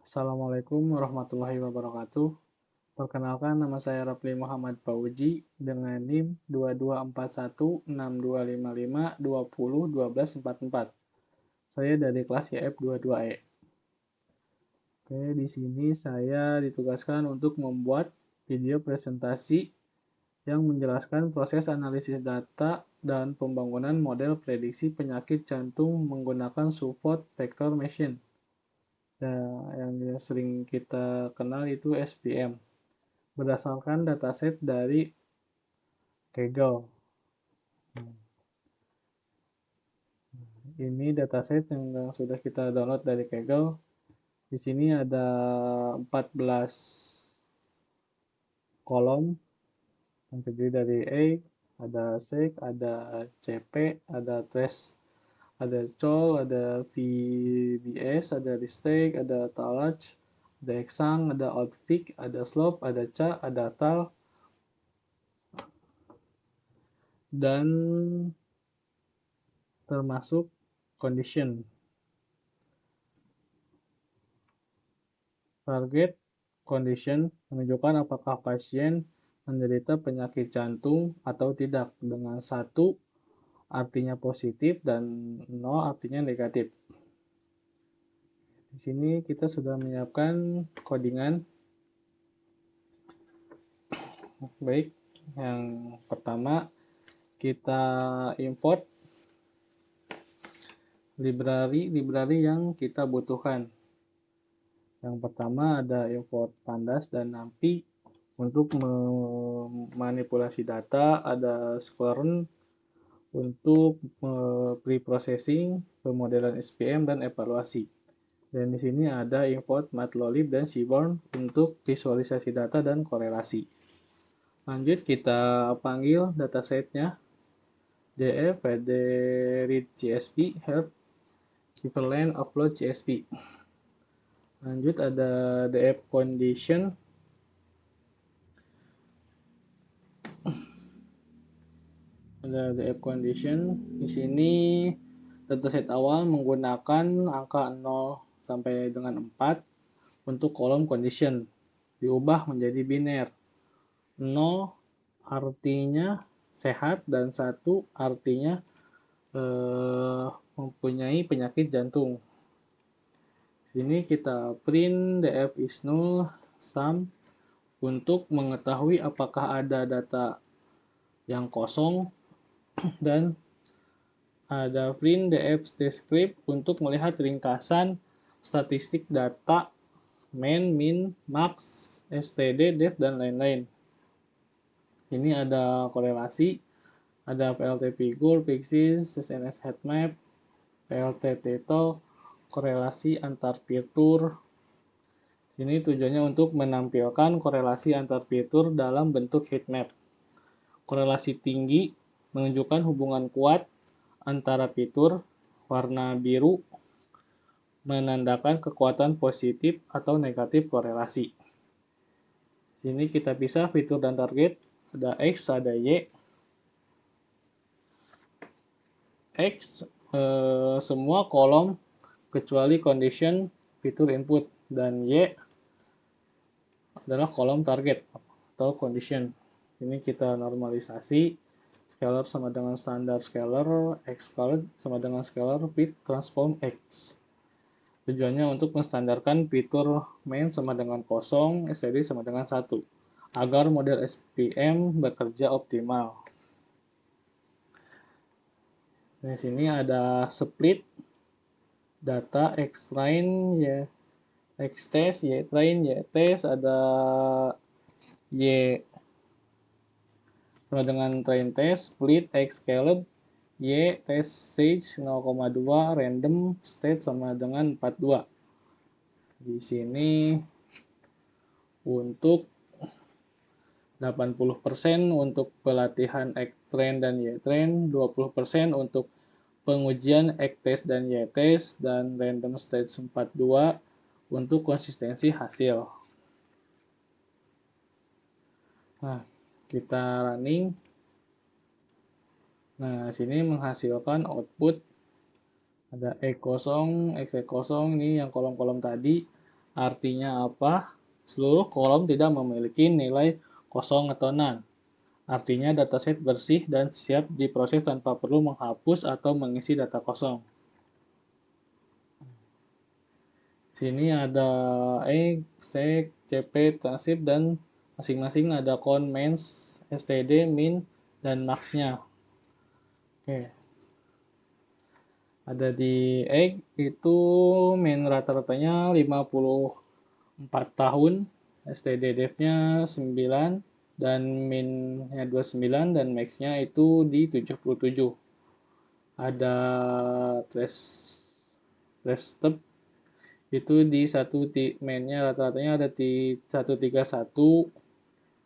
Assalamualaikum warahmatullahi wabarakatuh. Perkenalkan, nama saya Rafli Muhammad Fauji dengan NIM 22416255201244. Saya dari kelas YF22E. Oke, di sini saya ditugaskan untuk membuat video presentasi yang menjelaskan proses analisis data dan pembangunan model prediksi penyakit jantung menggunakan support vector machine. Yang sering kita kenal itu SPM. Berdasarkan dataset dari Kaggle. Ini dataset yang sudah kita download dari Kaggle. Di sini ada 14 kolom yang terdiri dari A, ada sec, ada CP, ada trace, ada col, ada VBS, ada restake, ada talach, ada exang, ada outpeak, ada slope, ada ca, ada tal, dan termasuk condition. Target condition menunjukkan apakah pasien menderita penyakit jantung atau tidak, dengan 1 artinya positif dan 0 artinya negatif. Di sini kita sudah menyiapkan codingan. Baik, yang pertama kita import library yang kita butuhkan. Yang pertama ada import pandas dan NumPy untuk memanipulasi data, ada Squarn untuk pre-processing, pemodelan SPM, dan evaluasi. Dan di sini ada import Matplotlib dan Seaborn untuk visualisasi data dan korelasi. Lanjut kita panggil datasetnya df read csv help equivalent upload csv. Lanjut ada df condition. Ada df condition. Di sini dataset awal menggunakan angka 0 sampai dengan 4 untuk kolom condition. Diubah menjadi biner. 0 artinya sehat dan 1 artinya mempunyai penyakit jantung. Sini kita print df is null sum untuk mengetahui apakah ada data yang kosong, dan ada print df descript untuk melihat ringkasan statistik data main, min, max, std, def, dan lain-lain. Ini ada korelasi, ada plt figure, pixis, sns heatmap, plt title, korelasi antar fitur. Ini tujuannya untuk menampilkan korelasi antar fitur dalam bentuk heatmap. Korelasi tinggi menunjukkan hubungan kuat antara fitur, warna biru menandakan kekuatan positif atau negatif korelasi. Sini kita pisah fitur dan target, ada X, ada Y. X semua kolom kecuali condition fitur input, dan Y adalah kolom target atau condition. Ini kita normalisasi, scalar sama dengan standar scalar, X scalar sama dengan scalar with transform X. Tujuannya untuk menstandarkan fitur main sama dengan 0, std sama dengan 1, agar model SPM bekerja optimal. Di sini ada split data X train, Y X test, Y train, Y test, ada Y sama dengan train test, split X scaled, Y test stage 0,2, random state sama dengan 42. Di sini untuk 80% untuk pelatihan X train dan Y train, 20% untuk pengujian X test dan Y test, dan random stage 42 untuk konsistensi hasil. Nah, kita running. Nah, sini menghasilkan output ada E0, X0, ini yang kolom-kolom tadi, Artinya apa? Seluruh kolom tidak memiliki nilai kosong atau none. Artinya dataset bersih dan siap diproses tanpa perlu menghapus atau mengisi data kosong. Sini ada egg, sec, cp, transip, dan masing-masing ada count, mains, std, min, dan max-nya. Oke. Ada di egg itu min rata-ratanya 54 tahun, std dev-nya 9, dan min-nya 29, dan max-nya itu di 77. Ada trace step itu di main-nya rata-ratanya ada di 131,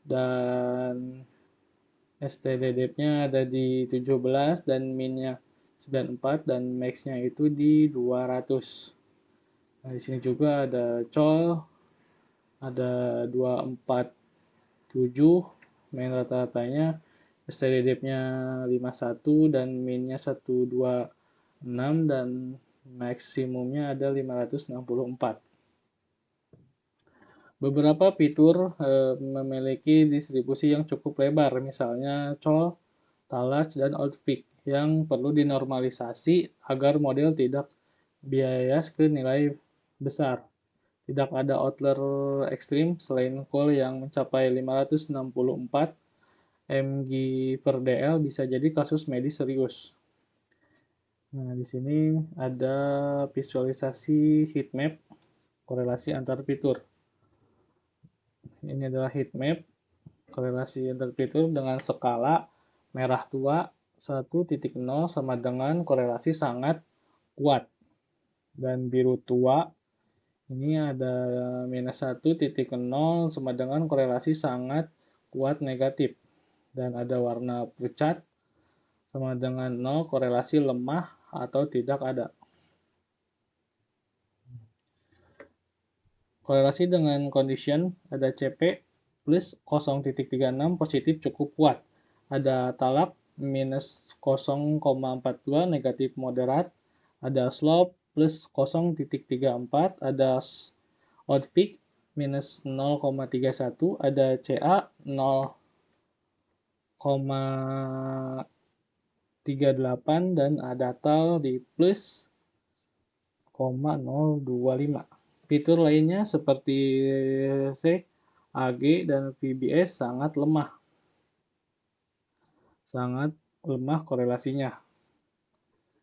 dan std dev-nya ada di 17, dan min-nya 94, dan max-nya itu di 200. Nah, di sini juga ada col, ada 247, main rata-ratanya, std dev-nya 51, dan min-nya 126, dan maksimumnya ada 564. Beberapa fitur memiliki distribusi yang cukup lebar, misalnya col, talas, dan outpick, yang perlu dinormalisasi agar model tidak bias ke nilai besar. Tidak ada outlier ekstrim selain col yang mencapai 564 mg per dl bisa jadi kasus medis serius. Nah, di sini ada visualisasi heatmap korelasi antar fitur. Ini adalah heatmap korelasi antar fitur dengan skala merah tua 1.0 sama dengan korelasi sangat kuat, dan biru tua ini ada minus 1.0 sama dengan korelasi sangat kuat negatif, dan ada warna pucat sama dengan 0 korelasi lemah atau tidak ada. Korelasi dengan condition ada CP plus 0.36 positif cukup kuat. Ada talak minus 0,42 negatif moderat. Ada slope plus 0.34. Ada outpeak minus 0,31. Ada CA 0,38 dan ada tal di plus 0,025. Fitur lainnya seperti SEC, AG, dan VBS sangat lemah korelasinya.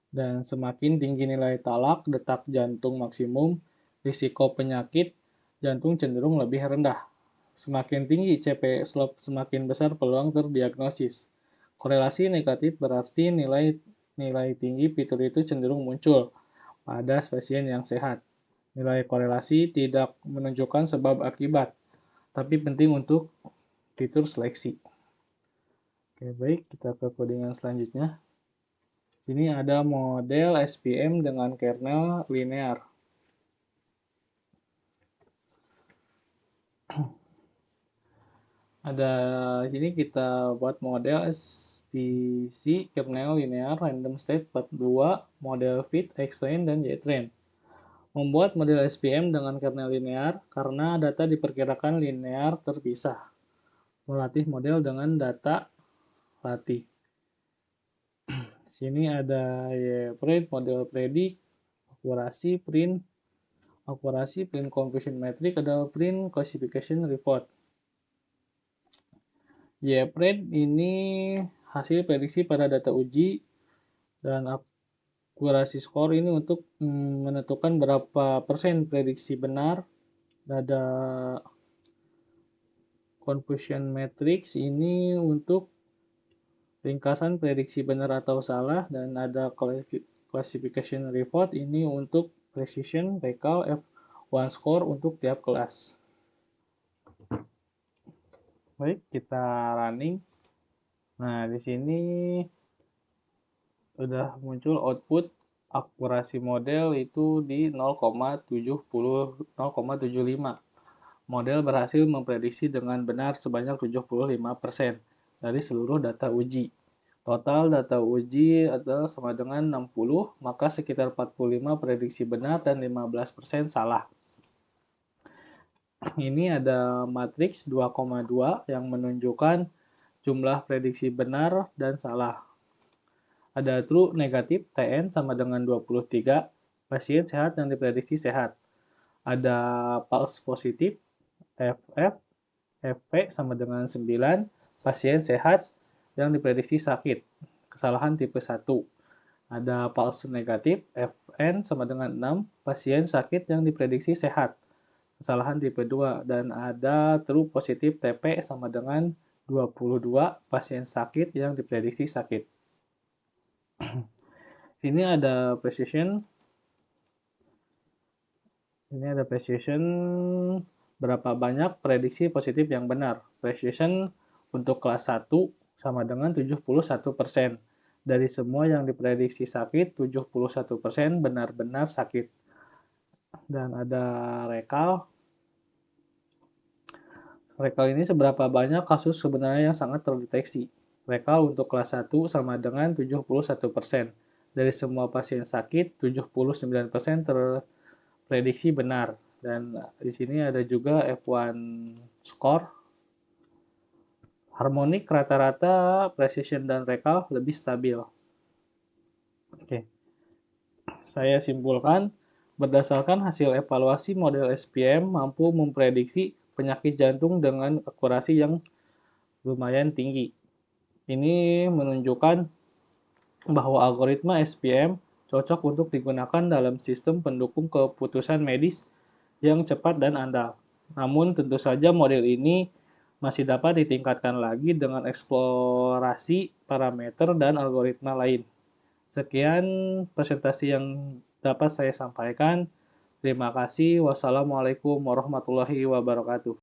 Dan semakin tinggi nilai talak, detak jantung maksimum, risiko penyakit jantung cenderung lebih rendah. Semakin tinggi CP slope, semakin besar peluang terdiagnosis. Korelasi negatif berarti nilai tinggi fitur itu cenderung muncul pada spesies yang sehat. Nilai korelasi tidak menunjukkan sebab akibat, tapi penting untuk fitur seleksi. Oke, baik, kita ke codingan selanjutnya. Sini ada model SPM dengan kernel linear. Ada sini kita buat model SPC kernel linear random state part 2, model fit, X-train, dan Y-train. Membuat model SPM dengan kernel linear karena data diperkirakan linear terpisah. Melatih model dengan data latih. Sini ada print, model predict, akurasi, print confusion metric, ada print classification report. YPRED ini hasil prediksi pada data uji, dan akurasi skor ini untuk menentukan berapa persen prediksi benar. Ada confusion matrix ini untuk ringkasan prediksi benar atau salah, dan ada classification report ini untuk precision, recall, F1 score untuk tiap kelas. Baik, kita running. Nah, di sini sudah muncul output akurasi model itu di 0,75. Model berhasil memprediksi dengan benar sebanyak 75% dari seluruh data uji. Total data uji adalah sama dengan 60, maka sekitar 45 prediksi benar dan 15% salah. Ini ada matriks 2,2 yang menunjukkan jumlah prediksi benar dan salah. Ada true negatif, TN sama dengan 23, pasien sehat yang diprediksi sehat. Ada false positif, FF, FP sama dengan 9, pasien sehat yang diprediksi sakit. Kesalahan tipe 1. Ada false negatif, FN sama dengan 6, pasien sakit yang diprediksi sehat. Kesalahan tipe 2. Dan ada true positif, TP sama dengan 22, pasien sakit yang diprediksi sakit. Ini ada precision. Ini ada precision berapa banyak prediksi positif yang benar. Precision untuk kelas 1 sama dengan 71%. Dari semua yang diprediksi sakit, 71% benar-benar sakit. Dan ada rekal. Rekal ini seberapa banyak kasus sebenarnya yang sangat terdeteksi. Rekal untuk kelas 1 sama dengan 71%. Dari semua pasien sakit, 79% terprediksi benar. Dan di sini ada juga F1 score. Harmonik rata-rata, precision dan rekal lebih stabil. Oke. Saya simpulkan, berdasarkan hasil evaluasi model SPM mampu memprediksi penyakit jantung dengan akurasi yang lumayan tinggi. Ini menunjukkan bahwa algoritma SPM cocok untuk digunakan dalam sistem pendukung keputusan medis yang cepat dan andal. Namun tentu saja model ini masih dapat ditingkatkan lagi dengan eksplorasi parameter dan algoritma lain. Sekian presentasi yang dapat saya sampaikan. Terima kasih. Wassalamualaikum warahmatullahi wabarakatuh.